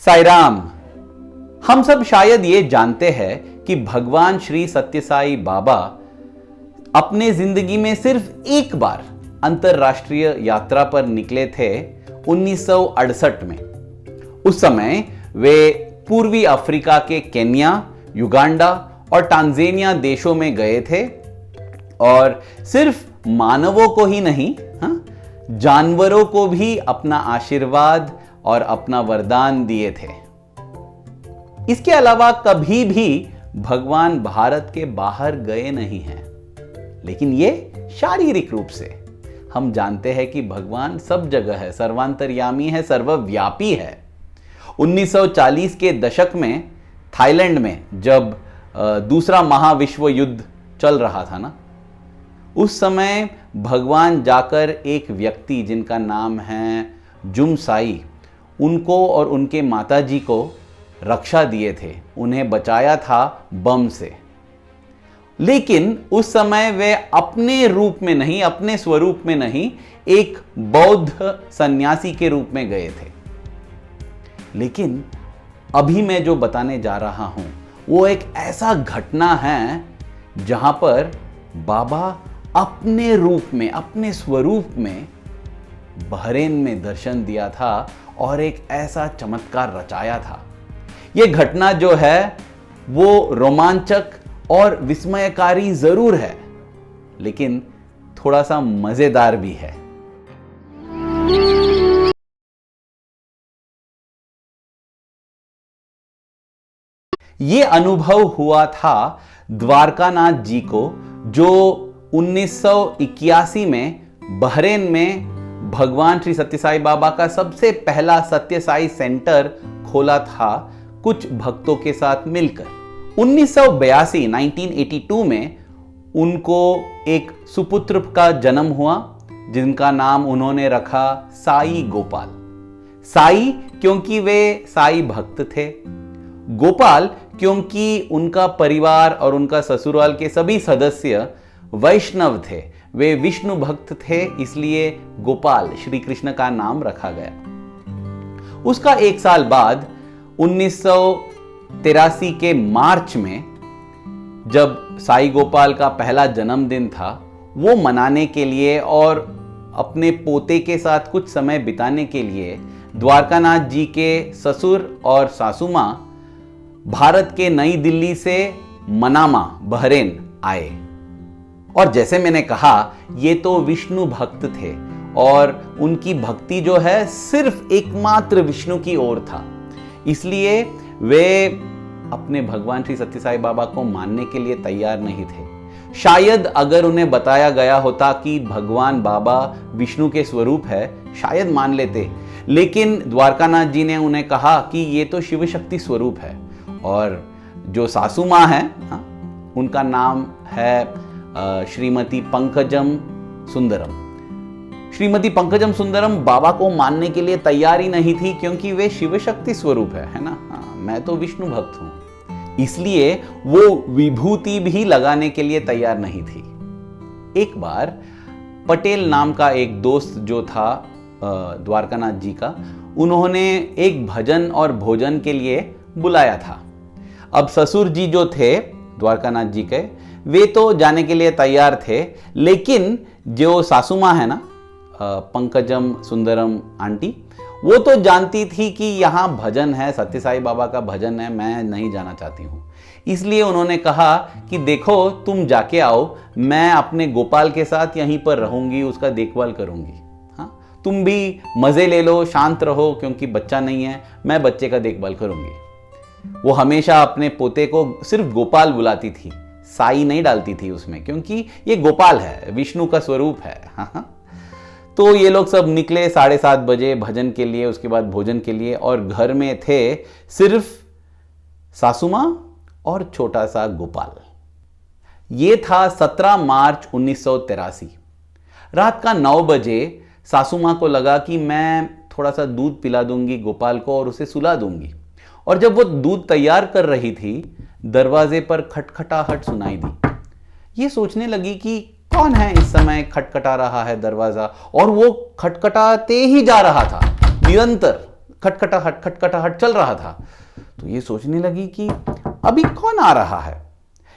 साई राम। हम सब शायद ये जानते हैं कि भगवान श्री सत्य साई बाबा अपने जिंदगी में सिर्फ एक बार अंतरराष्ट्रीय यात्रा पर निकले थे 1968 में। उस समय वे पूर्वी अफ्रीका के केन्या, युगांडा और टांजानिया देशों में गए थे और सिर्फ मानवों को ही नहीं, जानवरों को भी अपना आशीर्वाद और अपना वरदान दिए थे। इसके अलावा कभी भी भगवान भारत के बाहर गए नहीं हैं, लेकिन ये शारीरिक रूप से हम जानते हैं कि भगवान सब जगह है, सर्वांतर्यामी है, सर्वव्यापी है। 1940 के दशक में थाईलैंड में जब दूसरा महाविश्व युद्ध चल रहा था ना, उस समय भगवान जाकर एक व्यक्ति जिनका नाम है जुम साई, उनको और उनके माताजी को रक्षा दिए थे, उन्हें बचाया था बम से। लेकिन उस समय वे अपने रूप में नहीं, अपने स्वरूप में नहीं, एक बौद्ध सन्यासी के रूप में गए थे। लेकिन अभी मैं जो बताने जा रहा हूं वो एक ऐसा घटना है जहां पर बाबा अपने रूप में, अपने स्वरूप में बहरेन में दर्शन दिया था और एक ऐसा चमत्कार रचाया था। यह घटना जो है वो रोमांचक और विस्मयकारी जरूर है, लेकिन थोड़ा सा मजेदार भी है। ये अनुभव हुआ था द्वारकानाथ जी को, जो 1981 में बहरेन में भगवान श्री सत्य साई बाबा का सबसे पहला सत्य साई सेंटर खोला था कुछ भक्तों के साथ मिलकर। 1982 में उनको एक सुपुत्र का जन्म हुआ जिनका नाम उन्होंने रखा साई गोपाल। साई क्योंकि वे साई भक्त थे, गोपाल क्योंकि उनका परिवार और उनका ससुराल के सभी सदस्य वैष्णव थे, वे विष्णु भक्त थे, इसलिए गोपाल श्री कृष्ण का नाम रखा गया। उसका एक साल बाद 1983 के मार्च में जब साई गोपाल का पहला जन्मदिन था, वो मनाने के लिए और अपने पोते के साथ कुछ समय बिताने के लिए द्वारकानाथ जी के ससुर और सासू मां भारत के नई दिल्ली से मनामा, बहरेन आए। और जैसे मैंने कहा, ये तो विष्णु भक्त थे और उनकी भक्ति जो है सिर्फ एकमात्र विष्णु की ओर था, इसलिए वे अपने भगवान श्री सत्य साई बाबा को मानने के लिए तैयार नहीं थे। शायद अगर उन्हें बताया गया होता कि भगवान बाबा विष्णु के स्वरूप है, शायद मान लेते, लेकिन द्वारकानाथ जी ने उन्हें कहा कि ये तो शिव शक्ति स्वरूप है। और जो सासू माँ है, उनका नाम है श्रीमती पंकजम सुंदरम। श्रीमती पंकजम सुंदरम बाबा को मानने के लिए तैयार ही नहीं थी, क्योंकि वे शिव शक्ति स्वरूप है ना। मैं तो विष्णु भक्त हूं, इसलिए वो विभूति भी लगाने के लिए तैयार नहीं थी। एक बार पटेल नाम का एक दोस्त जो था द्वारकानाथ जी का, उन्होंने एक भजन और भोजन के लिए बुलाया था। अब ससुर जी जो थे द्वारकानाथ जी के, वे तो जाने के लिए तैयार थे, लेकिन जो सासू माँ है ना, पंकजम सुंदरम आंटी, वो तो जानती थी कि यहाँ भजन है, सत्य साई बाबा का भजन है, मैं नहीं जाना चाहती हूँ। इसलिए उन्होंने कहा कि देखो, तुम जाके आओ, मैं अपने गोपाल के साथ यहीं पर रहूंगी, उसका देखभाल करूंगी। हाँ, तुम भी मजे ले लो, शांत रहो, क्योंकि बच्चा नहीं है, मैं बच्चे का देखभाल करूंगी। वो हमेशा अपने पोते को सिर्फ गोपाल बुलाती थी, साई नहीं डालती थी उसमें, क्योंकि ये गोपाल है, विष्णु का स्वरूप है। तो ये लोग सब निकले 7:30 बजे भजन के लिए, उसके बाद भोजन के लिए, और घर में थे सिर्फ सासू मां और छोटा सा गोपाल। ये था 17 मार्च 1983। रात का 9 बजे सासू मां को लगा कि मैं थोड़ा सा दूध पिला दूंगी गोपाल को और उसे सुला दूंगी। और जब वो दूध तैयार कर रही थी, दरवाजे पर खटखटाहट सुनाई दी। ये सोचने लगी कि कौन है इस समय खटखटा रहा है दरवाजा, और वो खटखटाते ही जा रहा था निरंतर। खटखटाहट चल रहा था। तो ये सोचने लगी कि अभी कौन आ रहा है।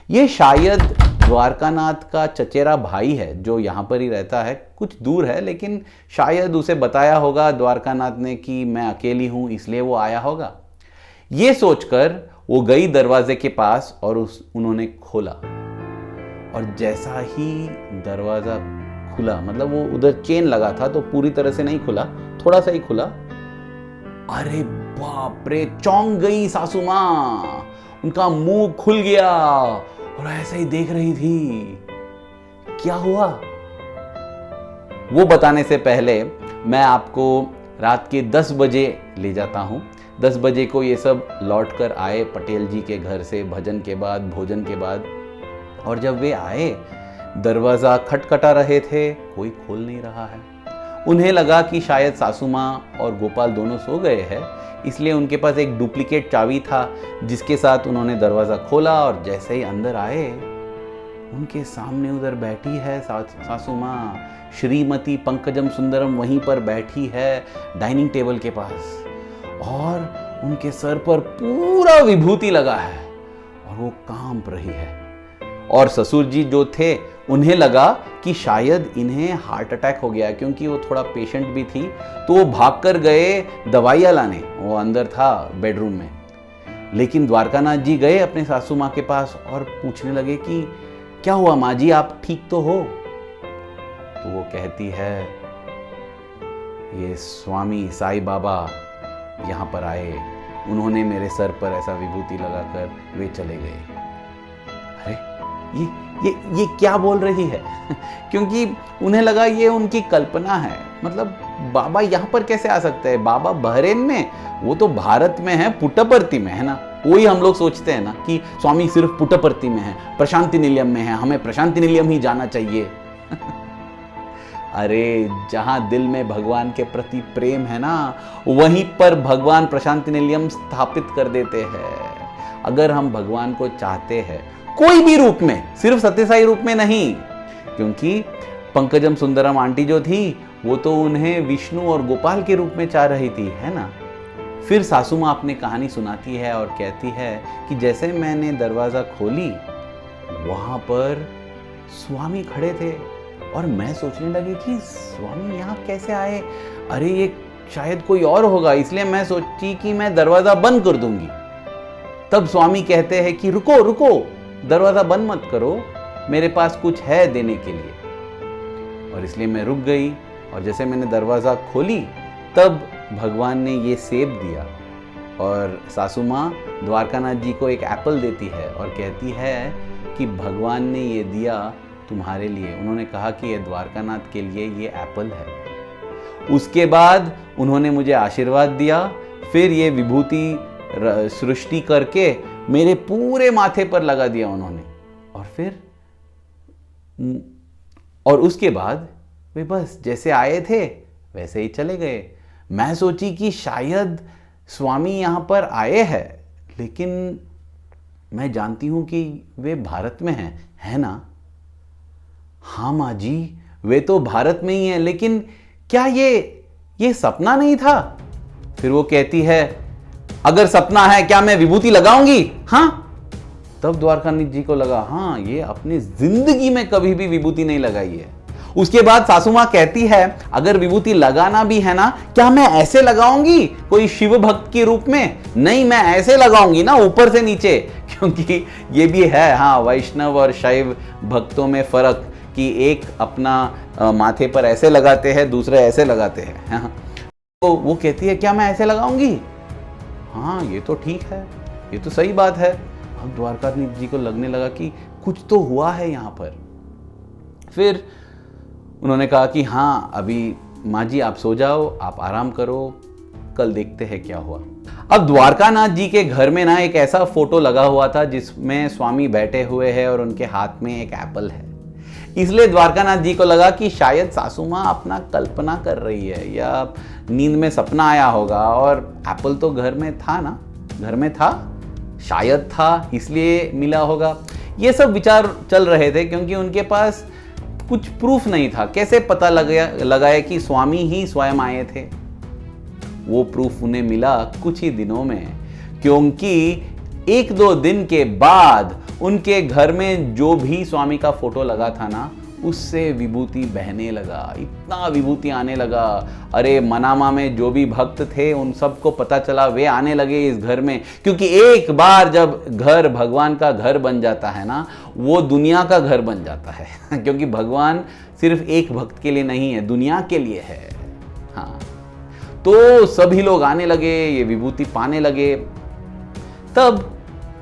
ये शायद द्वारकानाथ का चचेरा भाई है जो यहाँ पर ही रहता है, कुछ दूर है, लेकिन शायद उसे बताया होगा द्वारकानाथ ने कि मैं अकेली हूँ, इसलिए वो आया होगा। ये सोचकर वो गई दरवाजे के पास और उन्होंने खोला। और जैसा ही दरवाजा खुला, मतलब वो उधर चेन लगा था तो पूरी तरह से नहीं खुला, थोड़ा सा ही खुला। अरे बाप रे, चौंक गई सासू माँ। उनका मुंह खुल गया और ऐसे ही देख रही थी। क्या हुआ वो बताने से पहले मैं आपको रात के 10 बजे ले जाता हूं। 10 बजे को ये सब लौट कर आए पटेल जी के घर से, भजन के बाद, भोजन के बाद। और जब वे आए, दरवाजा खटखटा रहे थे, कोई खोल नहीं रहा है। उन्हें लगा कि शायद सासू माँ और गोपाल दोनों सो गए हैं, इसलिए उनके पास एक डुप्लीकेट चाबी था जिसके साथ उन्होंने दरवाज़ा खोला। और जैसे ही अंदर आए, उनके सामने उधर बैठी है सासू माँ, श्रीमती पंकजम सुंदरम वहीं पर बैठी है डाइनिंग टेबल के पास, और उनके सर पर पूरा विभूति लगा है और वो कांप रही है। और ससुर जी जो थे, उन्हें लगा कि शायद इन्हें हार्ट अटैक हो गया, क्योंकि वो थोड़ा पेशेंट भी थी। तो वो भागकर गए दवाइयाँ लाने, वो अंदर था बेडरूम में। लेकिन द्वारकानाथ जी गए अपने सासू माँ के पास और पूछने लगे कि क्या हुआ माँ जी, आप ठीक तो हो? तो वो कहती है, ये स्वामी साईं बाबा यहाँ पर आए, उन्होंने मेरे सर पर ऐसा विभूति लगाकर वे चले गए। अरे ये क्या बोल रही है? क्योंकि उन्हें लगा ये उनकी कल्पना है। मतलब बाबा यहाँ पर कैसे आ सकते हैं? बाबा बहरेन में, वो तो भारत में है, पुट्टपर्ती में है ना। वही हम लोग सोचते हैं ना कि स्वामी सिर्फ पुट्टपर्ती में है, प्रशांति निलयम में है, हमें प्रशांति निलयम ही जाना चाहिए। अरे जहां दिल में भगवान के प्रति प्रेम है ना, वहीं पर भगवान प्रशांति निलयम स्थापित कर देते हैं। अगर हम भगवान को चाहते हैं कोई भी रूप में, सिर्फ सत्यसाई रूप में नहीं, क्योंकि पंकजम सुंदरम आंटी जो थी वो तो उन्हें विष्णु और गोपाल के रूप में चाह रही थी, है ना। फिर सासू माँ अपनी कहानी सुनाती है और कहती है कि जैसे मैंने दरवाजा खोली, वहां पर स्वामी खड़े थे और मैं सोचने लगी कि स्वामी यहाँ कैसे आए? अरे ये शायद कोई और होगा, इसलिए मैं सोची कि मैं दरवाजा बंद कर दूंगी। तब स्वामी कहते हैं कि रुको रुको, दरवाजा बंद मत करो, मेरे पास कुछ है देने के लिए। और इसलिए मैं रुक गई और जैसे मैंने दरवाजा खोली, तब भगवान ने ये सेब दिया। और सासू माँ द्वारकानाथ जी को एक एप्पल देती है और कहती है कि भगवान ने ये दिया तुम्हारे लिए। उन्होंने कहा कि ये द्वारकानाथ के लिए ये एप्पल है। उसके बाद उन्होंने मुझे आशीर्वाद दिया। फिर ये विभूति सृष्टि करके मेरे पूरे माथे पर लगा दिया उन्होंने। और उसके बाद वे बस जैसे आए थे वैसे ही चले गए। मैं सोची कि शायद स्वामी यहाँ पर आए हैं, लेकिन मैं जानती हूँ कि वे भारत में हैं, है ना? हाँ माँ जी, वे तो भारत में ही हैं, लेकिन क्या ये सपना नहीं था? फिर वो कहती है, अगर सपना है क्या मैं विभूति लगाऊंगी? हाँ। तब द्वारकानाथ जी को लगा, हाँ ये अपनी जिंदगी में कभी भी विभूति नहीं लगाई है। उसके बाद सासू माँ कहती है, अगर विभूति लगाना भी है ना, क्या मैं ऐसे लगाऊंगी कोई शिव भक्त के रूप में? नहीं, मैं ऐसे लगाऊंगी ना, ऊपर से नीचे। क्योंकि ये भी है, हाँ, वैष्णव और शैव भक्तों में फर्क कि एक अपना माथे पर ऐसे लगाते हैं, दूसरे ऐसे लगाते हैं। हाँ। तो वो कहती है, क्या मैं ऐसे लगाऊंगी? हाँ ये तो ठीक है, ये तो सही बात है। अब द्वारकानाथ जी को लगने लगा कि कुछ तो हुआ है यहाँ पर। फिर उन्होंने कहा कि हाँ अभी माँ जी आप सो जाओ, आप आराम करो, कल देखते हैं क्या हुआ। अब द्वारकानाथ जी के घर में ना एक ऐसा फोटो लगा हुआ था जिसमें स्वामी बैठे हुए हैं और उनके हाथ में एक एप्पल है। इसलिए द्वारकानाथ जी को लगा कि शायद सासू माँ अपना कल्पना कर रही है या नींद में सपना आया होगा, और एप्पल तो घर में था ना, घर में था, शायद था, इसलिए मिला होगा। ये सब विचार चल रहे थे क्योंकि उनके पास कुछ प्रूफ नहीं था। कैसे पता लगाया कि स्वामी ही स्वयं आए थे? वो प्रूफ उन्हें मिला कुछ ही दिनों में, क्योंकि 1-2 दिन के बाद उनके घर में जो भी स्वामी का फोटो लगा था ना, उससे विभूति बहने लगा, इतना विभूति आने लगा। अरे मनामा में जो भी भक्त थे उन सबको पता चला, वे आने लगे इस घर में, क्योंकि एक बार जब घर भगवान का घर बन जाता है ना, वो दुनिया का घर बन जाता है क्योंकि भगवान सिर्फ एक भक्त के लिए नहीं है, दुनिया के लिए है। हाँ, तो सभी लोग आने लगे, ये विभूति पाने लगे। तब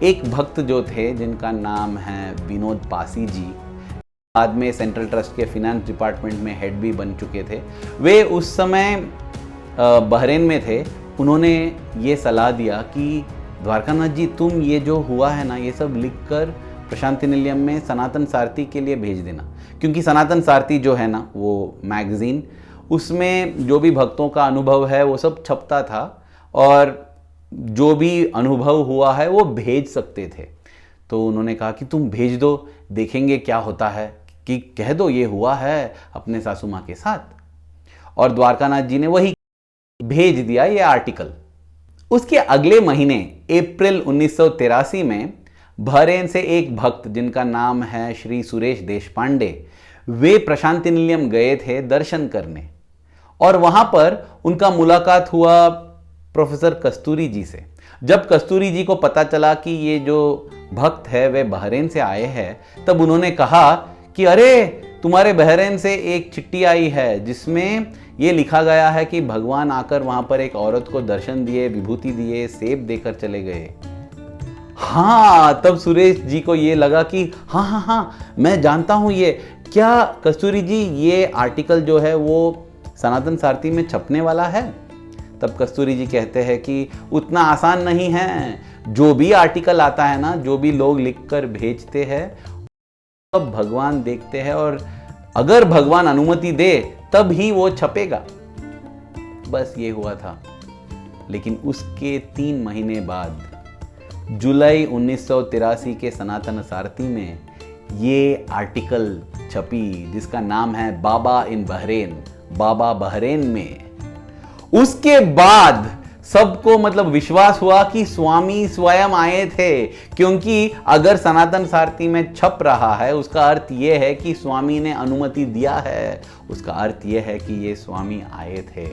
एक भक्त जो थे जिनका नाम है विनोद पासी जी, बाद में सेंट्रल ट्रस्ट के फिनेंस डिपार्टमेंट में हेड भी बन चुके थे, वे उस समय बहरीन में थे। उन्होंने ये सलाह दिया कि द्वारकानाथ जी, तुम ये जो हुआ है ना, ये सब लिखकर प्रशांति निलयम में सनातन सारथी के लिए भेज देना, क्योंकि सनातन सारथी जो है ना वो मैगजीन, उसमें जो भी भक्तों का अनुभव है वो सब छपता था, और जो भी अनुभव हुआ है वो भेज सकते थे। तो उन्होंने कहा कि तुम भेज दो, देखेंगे क्या होता है, कि कह दो ये हुआ है अपने सासू माँ के साथ। और द्वारकानाथ जी ने वही भेज दिया ये आर्टिकल। उसके अगले महीने अप्रैल 1983 में बहरीन से एक भक्त जिनका नाम है श्री सुरेश देशपांडे, वे प्रशांति निलयम गए थे दर्शन करने, और वहां पर उनका मुलाकात हुआ प्रोफेसर कस्तूरी जी से। जब कस्तूरी जी को पता चला कि ये जो भक्त है वे बहरीन से आए हैं, तब उन्होंने कहा कि अरे, तुम्हारे बहरीन से एक चिट्ठी आई है जिसमें ये लिखा गया है कि भगवान आकर वहां पर एक औरत को दर्शन दिए, विभूति दिए, सेब देकर चले गए। हाँ, तब सुरेश जी को ये लगा कि हाँ, मैं जानता हूं ये। क्या कस्तूरी जी, ये आर्टिकल जो है वो सनातन सारथी में छपने वाला है? तब कस्तूरी जी कहते हैं कि उतना आसान नहीं है, जो भी आर्टिकल आता है ना, जो भी लोग लिखकर भेजते हैं, तब भगवान देखते हैं, और अगर भगवान अनुमति दे तब ही वो छपेगा। बस ये हुआ था। लेकिन उसके 3 महीने बाद जुलाई 1983 के सनातन सारथी में ये आर्टिकल छपी, जिसका नाम है बाबा इन बहरीन, बाबा बहरीन में। उसके बाद सबको मतलब विश्वास हुआ कि स्वामी स्वयं आए थे, क्योंकि अगर सनातन सारथी में छप रहा है उसका अर्थ यह है कि स्वामी ने अनुमति दिया है, उसका अर्थ यह है कि ये स्वामी आए थे।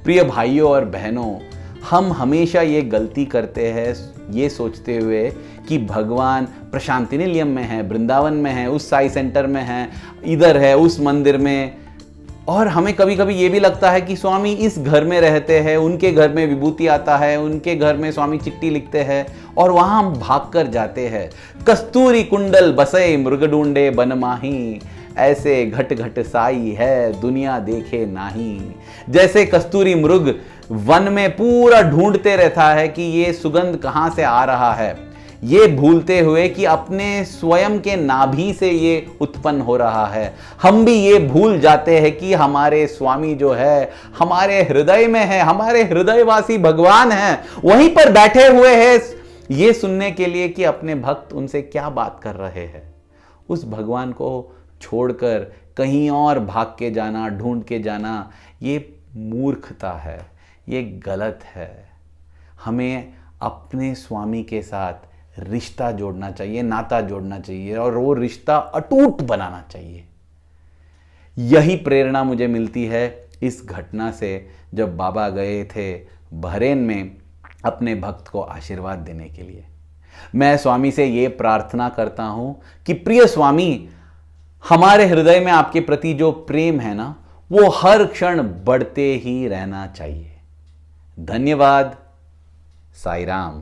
प्रिय भाइयों और बहनों, हम हमेशा ये गलती करते हैं ये सोचते हुए कि भगवान प्रशांति निलयम में है, वृंदावन में है, उस साई सेंटर में है, इधर है, उस मंदिर में, और हमें कभी कभी ये भी लगता है कि स्वामी इस घर में रहते हैं, उनके घर में विभूति आता है, उनके घर में स्वामी चिट्ठी लिखते हैं, और वहां हम भाग कर जाते हैं। कस्तूरी कुंडल बसे मृग ढूंढे बन माही, ऐसे घट घट साई है दुनिया देखे नाही। जैसे कस्तूरी मृग वन में पूरा ढूंढते रहता है कि ये सुगंध कहां से आ रहा है, ये भूलते हुए कि अपने स्वयं के नाभि से ये उत्पन्न हो रहा है। हम भी ये भूल जाते हैं कि हमारे स्वामी जो है हमारे हृदय में है, हमारे हृदयवासी भगवान हैं, वहीं पर बैठे हुए हैं ये सुनने के लिए कि अपने भक्त उनसे क्या बात कर रहे हैं। उस भगवान को छोड़कर कहीं और भाग के जाना, ढूंढ के जाना, ये मूर्खता है, ये गलत है। हमें अपने स्वामी के साथ रिश्ता जोड़ना चाहिए, नाता जोड़ना चाहिए, और वो रिश्ता अटूट बनाना चाहिए। यही प्रेरणा मुझे मिलती है इस घटना से, जब बाबा गए थे बहरीन में अपने भक्त को आशीर्वाद देने के लिए। मैं स्वामी से ये प्रार्थना करता हूं कि प्रिय स्वामी, हमारे हृदय में आपके प्रति जो प्रेम है ना, वो हर क्षण बढ़ते ही रहना चाहिए। धन्यवाद। साई राम।